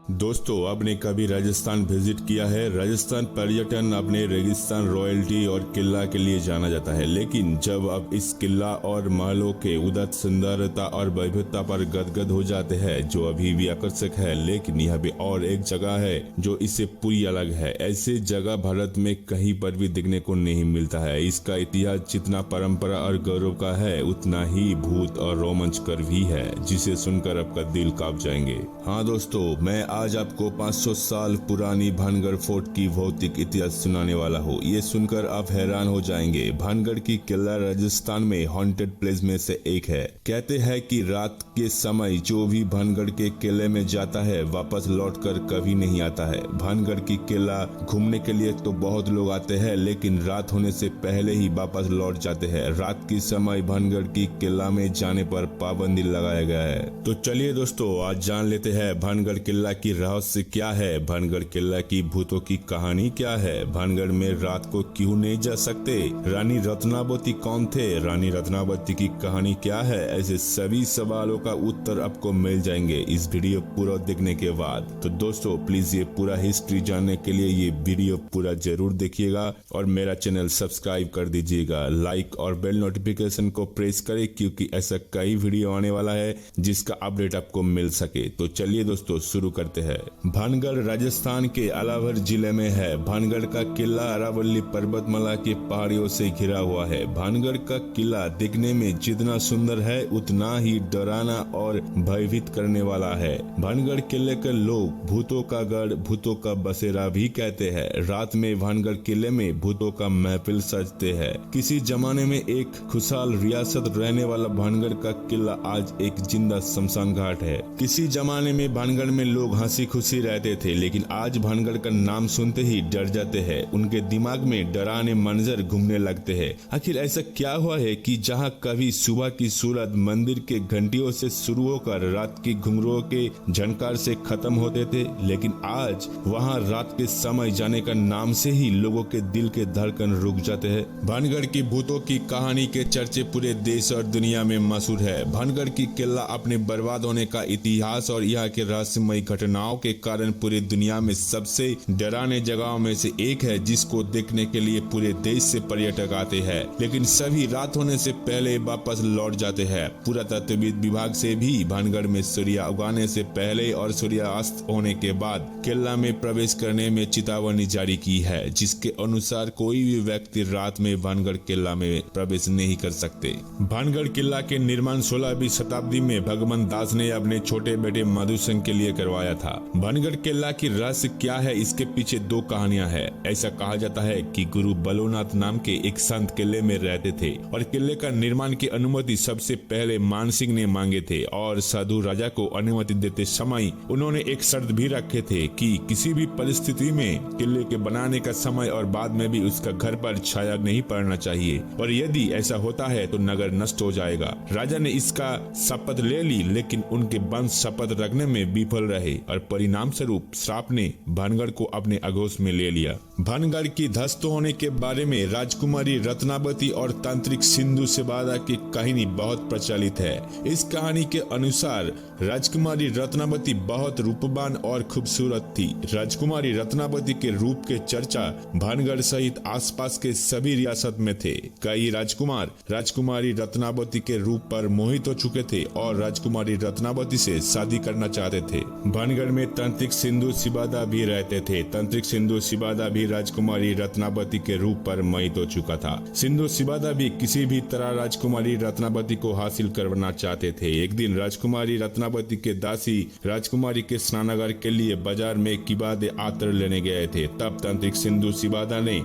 दोस्तों, आपने कभी राजस्थान विजिट किया है? राजस्थान पर्यटन अपने रेगिस्तान, रॉयल्टी और किला के लिए जाना जाता है, लेकिन जब आप इस किला और महलों के उदात्त सुंदरता और वैभवता पर गदगद हो जाते हैं, जो अभी भी आकर्षक है। लेकिन यहाँ पे और एक जगह है जो इससे पूरी अलग है। ऐसे जगह भारत में कहीं पर भी देखने को नहीं मिलता है। इसका इतिहास जितना परंपरा और गौरव का है, उतना ही भूत और रोमांचकर भी है, जिसे सुनकर आपका दिल कांप जाएंगे। हाँ दोस्तों, मैं आज आपको 500 साल पुरानी भानगढ़ फोर्ट की भौतिक इतिहास सुनाने वाला हूँ। ये सुनकर आप हैरान हो जाएंगे। भानगढ़ की किला राजस्थान में हॉन्टेड प्लेस में से एक है। कहते हैं कि रात के समय जो भी भानगढ़ के किले में जाता है, वापस लौटकर कभी नहीं आता है। भानगढ़ की किला घूमने के लिए तो बहुत लोग आते हैं, लेकिन रात होने से पहले ही वापस लौट जाते हैं। रात के समय भानगढ़ की किला में जाने पर पाबंदी लगाया गया है। तो चलिए दोस्तों, आज जान लेते हैं भानगढ़ किला की रहस्य क्या है, भानगढ़ किला की भूतों की कहानी क्या है, भानगढ़ में रात को क्यों नहीं जा सकते, रानी रत्नावती कौन थे, रानी रत्नावती की कहानी क्या है। ऐसे सभी सवालों का उत्तर आपको मिल जाएंगे इस वीडियो पूरा देखने के बाद। तो दोस्तों, प्लीज ये पूरा हिस्ट्री जानने के लिए ये वीडियो पूरा जरूर देखिएगा और मेरा चैनल सब्सक्राइब कर दीजिएगा। लाइक और बेल नोटिफिकेशन को प्रेस करें, क्योंकि ऐसा कई वीडियो आने वाला है जिसका अपडेट आपको मिल सके। तो चलिए दोस्तों, शुरू करते हैं। भानगढ़ राजस्थान के अलावर जिले में है। भानगढ़ का किला अरावली पर्वतमाला के पहाड़ियों से घिरा हुआ है। भानगढ़ का किला दिखने में जितना सुंदर है, उतना ही डरावना और भयभीत करने वाला है। भानगढ़ किले के लोग भूतों का गढ़, भूतों का बसेरा भी कहते हैं। रात में भानगढ़ किले में भूतों का महफिल सजते हैं। किसी जमाने में एक खुशहाल रियासत रहने वाला भानगढ़ का किला आज एक जिंदा शमशान घाट है। किसी जमाने में भानगढ़ में लोग हंसी खुशी रहते थे, लेकिन आज भानगढ़ का नाम सुनते ही डर जाते हैं। उनके दिमाग में डरावने मंजर घूमने लगते हैं। आखिर ऐसा क्या हुआ है कि जहां कभी सुबह की सूरत मंदिर के घंटियों से शुरू होकर रात की घुंघरुओं के झनकार से खत्म होते थे, लेकिन आज वहां रात के समय जाने का नाम से ही लोगों के दिल के धड़कन रुक जाते हैं। भानगढ़ की भूतों की कहानी के चर्चे पूरे देश और दुनिया में मशहूर है। भानगढ़ की किला अपने बर्बाद होने का इतिहास और यहाँ के रहस्यमयी घटनाओं के कारण पूरी दुनिया में सबसे डरावने जगहों में से एक है, जिसको देखने के लिए पूरे देश से पर्यटक आते हैं, लेकिन सभी रात होने से पहले वापस लौट जाते हैं। पुरातत्वविद विभाग से भी भानगढ़ में सूर्य उगाने से पहले और सूर्यास्त होने के बाद किला में प्रवेश करने में चेतावनी जारी की है, जिसके अनुसार कोई भी व्यक्ति रात में भानगढ़ किला में प्रवेश नहीं कर सकते। भानगढ़ किला के निर्माण 16वीं शताब्दी में भगवान दास ने अपने छोटे बेटे मधुसूदन के लिए करवाया था। भानगढ़ किला की रहस्य क्या है, इसके पीछे दो कहानियां हैं। ऐसा कहा जाता है कि गुरु बलोनाथ नाम के एक संत किले में रहते थे और किले का निर्माण की अनुमति सबसे पहले मान सिंह ने मांगे थे, और साधु राजा को अनुमति देते समय उन्होंने एक शर्त भी रखे थे कि किसी भी परिस्थिति में किले के बनाने का समय और बाद में भी उसका घर पर छाया नहीं पड़ना चाहिए, और यदि ऐसा होता है तो नगर नष्ट हो जाएगा। राजा ने इसका शपथ ले ली, लेकिन उनके वंश शपथ रखने में विफल रहे और परिणाम स्वरूप श्राप ने भानगढ़ को अपने आगोश में ले लिया। भानगढ़ की ध्वस्त होने के बारे में राजकुमारी रत्नावती और तांत्रिक सिंधु सिबादा की कहानी बहुत प्रचलित है। इस कहानी के अनुसार राजकुमारी रत्नावती बहुत रूपवान और खूबसूरत थी। राजकुमारी रत्नावती के रूप के चर्चा भानगढ़ सहित आसपास के सभी रियासत में थे। कई राजकुमार राजकुमारी रत्नावती के रूप पर मोहित हो चुके थे और राजकुमारी रत्नावती से शादी करना चाहते थे। भानगढ़ में तांत्रिक सिंधु सिबादा भी रहते थे। तांत्रिक सिंधु सिबादा भी राजकुमारी रत्नावती के रूप पर मोहित हो चुका था। सिंधु सिबादा भी किसी भी तरह राजकुमारी रत्नावती को हासिल करना चाहते थे। एक दिन राजकुमारी रत्नावती के दासी राजकुमारी के स्नानागार के लिए बाजार में किबादे आतर लेने गए थे। तब तांत्रिक सिंधु सिबादा ने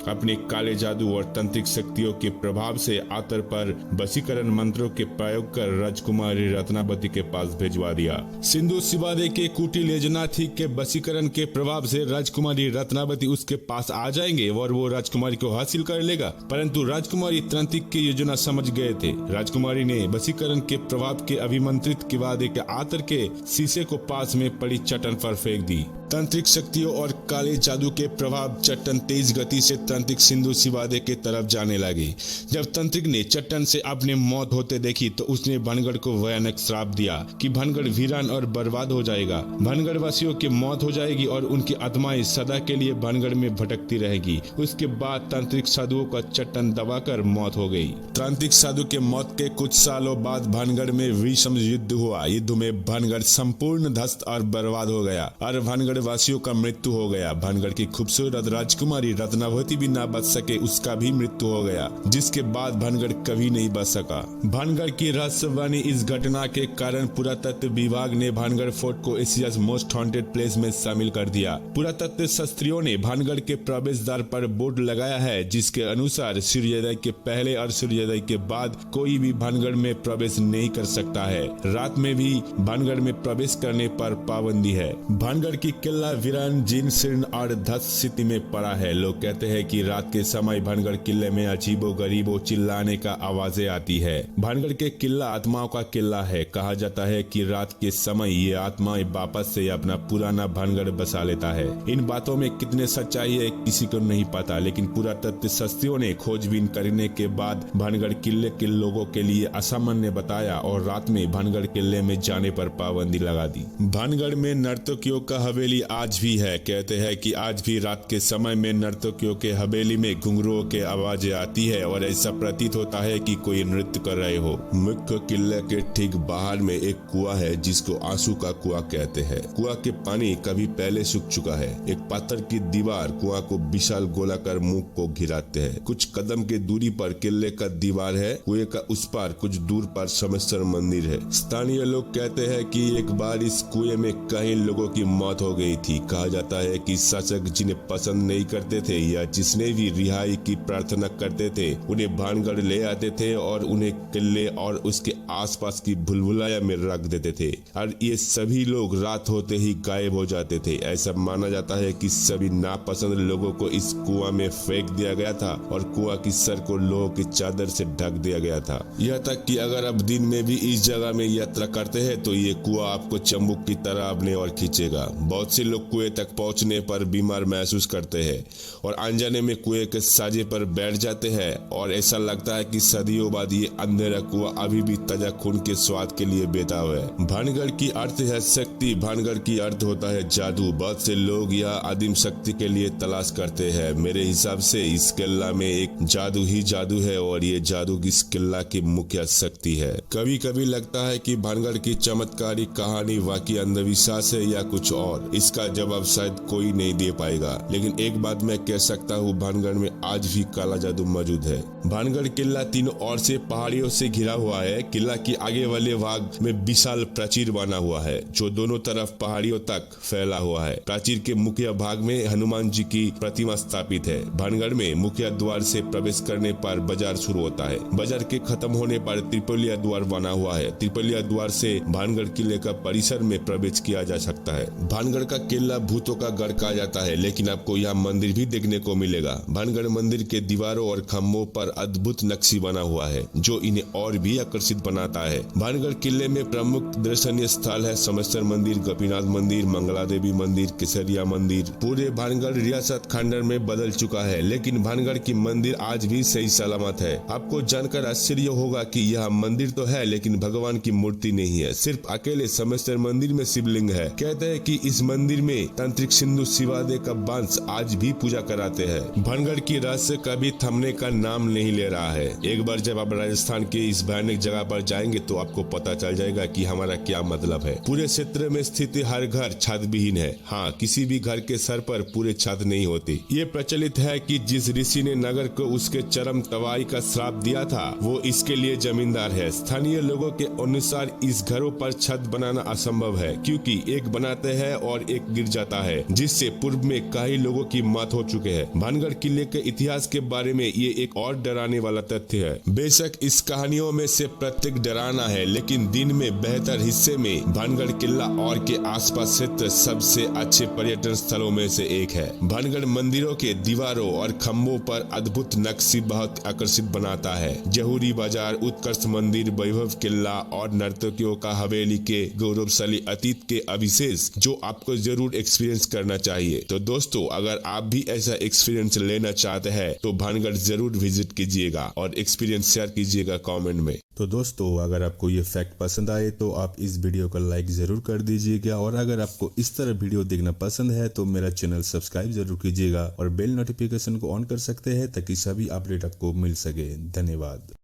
अपने काले जादू और तांत्रिक शक्तियों के प्रभाव से आतर पर वशीकरण मंत्रों के प्रयोग कर राजकुमारी रत्नावती के पास भिजवा दिया। सिंधु सिबादे के कुटिल योजना थी के वशीकरण के प्रभाव से राजकुमारी रत्नावती उसके पास आ जाएंगे और वो राजकुमारी को हासिल कर लेगा, परंतु राजकुमारी तांत्रिक की योजना समझ गए थे। राजकुमारी ने वशीकरण के प्रभाव के अभिमंत्रित किबादे के आतर के शीशे को पास में पड़ी चट्टान पर फेंक दी। तांत्रिक शक्तियों और काले जादू के प्रभाव चट्टान तेज गति से तांत्रिक सिंधु सिबादे के तरफ जाने लगी। जब तांत्रिक ने चट्टान से अपने मौत होते देखी तो उसने भानगढ़ को भयानक श्राप दिया कि भानगढ़ वीरान और बर्बाद हो जाएगा। भानगढ़ वासियों की मौत हो जाएगी और उनकी आत्माएं सदा के लिए भानगढ़ में भटकती रहेगी। उसके बाद तांत्रिक साधुओं का चट्टान दबाकर मौत हो गई। तांत्रिक साधु के मौत के कुछ सालों बाद भानगढ़ में विषम युद्ध हुआ। युद्ध में भानगढ़ संपूर्ण ध्वस्त और बर्बाद हो गया और भानगढ़ वासियों का मृत्यु हो गया। भानगढ़ की खूबसूरत राजकुमारी रत्नावती भी ना बच सके, उसका भी मृत्यु हो गया, जिसके बाद भानगढ़ कभी नहीं बच सका। भानगढ़ की रहस्यवाणी इस घटना के कारण पुरातत्व विभाग ने भानगढ़ फोर्ट को एशियाज मोस्ट हॉन्टेड प्लेस में शामिल कर दिया। पुरातत्व शास्त्रियों ने भानगढ़ के प्रवेश द्वार पर बोर्ड लगाया है, जिसके अनुसार सूर्योदय के पहले और सूर्योदय के बाद कोई भी भानगढ़ में प्रवेश नहीं कर सकता है। रात में भी भानगढ़ में प्रवेश करने पर पाबंदी है। भानगढ़ की किला वीरान, जीर्ण शीर्ण और ध्वस्त स्थिति में पड़ा है। लोग कहते हैं कि रात के समय भानगढ़ किले में अजीबो गरीबो चिल्लाने का आवाजें आती है। भानगढ़ के किला आत्माओं का किला है। कहा जाता है कि रात के समय ये आत्माएं वापस से अपना पुराना भानगढ़ बसा लेता है। इन बातों में कितने सच्चाई है किसी को नहीं पता, लेकिन पुरातत्व शास्त्रियों ने खोजबीन करने के बाद भानगढ़ किले के लोगों के लिए असामान्य बताया और रात में भानगढ़ किले में जाने पर पाबंदी लगा दी। भानगढ़ में नर्तकियों का हवेली आज भी है। कहते हैं कि आज भी रात के समय में नर्तकियों के हवेली में घुंघरुओं के आवाजें आती है और ऐसा प्रतीत होता है कि कोई नृत्य कर रहे हो। मुख्य किले के ठीक बाहर में एक कुआं है जिसको आंसू का कुआं कहते हैं। कुआं के पानी कभी पहले सूख चुका है। एक पत्थर की दीवार कुआं को विशाल गोलाकार मुख को घिराते हैं। कुछ कदम के दूरी पर किले का दीवार है। कुएं का उस पार कुछ दूर पर सोमेश्वर मंदिर है। स्थानीय लोग कहते हैं कि एक बार इस कुएं में कई लोगों की मौत हो गई थी। कहा जाता है कि शासक जिन्हें पसंद नहीं करते थे या जिसने भी रिहाई की प्रार्थना करते थे उन्हें भानगढ़ ले आते थे और उन्हें किले और उसके आसपास की भूलभुलैया में रख देते थे और ये सभी लोग रात होते ही गायब हो जाते थे। ऐसा माना जाता है कि सभी नापसंद लोगों को इस कुआं में फेंक दिया गया था और कुआं की सर को लोहे की चादर से ढक दिया गया था। यह तक कि अगर आप दिन में भी इस जगह में यात्रा करते हैं तो ये कुआं आपको चंबुक की तरह अपने ओर खींचेगा। बहुत से लोग कुएं तक पहुंचने पर बीमार महसूस करते हैं और अनजाने में कुएं के साजे पर बैठ जाते हैं और ऐसा लगता है कि सदियों बाद ये अंधेरा कुआं अभी भी ताजा खून के स्वाद के लिए बेताब है। भानगढ़ की अर्थ है शक्ति। भानगढ़ की अर्थ होता है जादू। बहुत से लोग यह आदिम शक्ति के लिए तलाश करते हैं। मेरे हिसाब से इस किला में एक जादू ही जादू है और ये जादू इस किला की मुख्य शक्ति है। कभी कभी लगता है कि भानगढ़ की चमत्कारी कहानी वाकई अंधविश्वास है या कुछ और। इसका जवाब शायद कोई नहीं दे पाएगा, लेकिन एक बात मैं कह सकता हूँ, भानगढ़ में आज भी काला जादू मौजूद है। भानगढ़ किला तीनों ओर से पहाड़ियों से घिरा हुआ है। किला के आगे वाले भाग में विशाल प्राचीर बना हुआ है जो दोनों तरफ पहाड़ियों तक फैला हुआ है। प्राचीर के मुख्य भाग में हनुमान जी की प्रतिमा स्थापित है। भानगढ़ में मुख्य द्वार से प्रवेश करने पर बाजार शुरू होता है। बाजार के खत्म होने पर त्रिपोलिया द्वार बना हुआ है। त्रिपोलिया द्वार से भानगढ़ किले का परिसर में प्रवेश किया जा सकता है। भानगढ़ का किला भूतों का गढ़ कहा जाता है, लेकिन आपको यहाँ मंदिर भी देखने को मिलेगा। भानगढ़ मंदिर के दीवारों और खम्भों पर अद्भुत नक्शी बना हुआ है जो इन्हें और भी आकर्षित बनाता है। भानगढ़ किले में प्रमुख दर्शनीय स्थल है सोमेश्वर मंदिर, गोपीनाथ मंदिर, मंगला देवी मंदिर, केसरिया मंदिर। पूरे भानगढ़ रियासत खंडर में बदल चुका है, लेकिन भानगढ़ की मंदिर आज भी सही सलामत है। आपको जानकर आश्चर्य होगा कि यह मंदिर तो है लेकिन भगवान की मूर्ति नहीं है, सिर्फ अकेले सोमेश्वर मंदिर में शिवलिंग है। कहते हैं कि इस मंदिर में तांत्रिक सिंधु शिवादे का वंश आज भी पूजा कराते हैं। भानगढ़ की रहस्य कभी थमने का नाम नहीं ले रहा है। एक बार जब आप राजस्थान के इस भयानक जगह पर जाएंगे तो आपको पता चल जाएगा कि हमारा क्या मतलब है। पूरे क्षेत्र में स्थित हर घर छत विहीन है। हाँ, किसी भी घर के सर पर पूरे छत नहीं होती। ये प्रचलित है कि जिस ऋषि ने नगर को उसके चरम तबाही का श्राप दिया था वो इसके लिए जमींदार है। स्थानीय लोगों के अनुसार इस घरों पर छत बनाना असंभव है क्योंकि एक बनाते हैं और एक गिर जाता है, जिससे पूर्व में कई लोगों की मौत हो चुके हैं। भानगढ़ किले के इतिहास के बारे में ये एक और डराने वाला तथ्य है। बेशक इस कहानियों में से प्रत्येक डराना है, लेकिन दिन में बेहतर हिस्से में भानगढ़ किला और के आसपास क्षेत्र सबसे अच्छे पर्यटन स्थलों में से एक है। भानगढ़ मंदिरों के दीवारों और खम्भों पर अद्भुत नक्शी बहुत आकर्षित बनाता है। जहुरी बाजार, उत्कर्ष मंदिर, वैभव किला और नर्तकियों का हवेली के गौरवशाली अतीत के अविशेष जो आपको जरूर एक्सपीरियंस करना चाहिए। तो दोस्तों, अगर आप भी ऐसा एक्सपीरियंस लेना चाहते हैं तो भानगढ़ जरूर विजिट कीजिएगा और एक्सपीरियंस शेयर कीजिएगा कमेंट में। तो दोस्तों अगर आपको ये फैक्ट पसंद आए तो आप इस वीडियो को लाइक ज़रूर कर दीजिएगा, और अगर आपको इस तरह वीडियो देखना पसंद है तो मेरा चैनल सब्सक्राइब जरूर कीजिएगा और बेल नोटिफिकेशन को ऑन कर सकते हैं ताकि सभी अपडेट आपको मिल सके। धन्यवाद।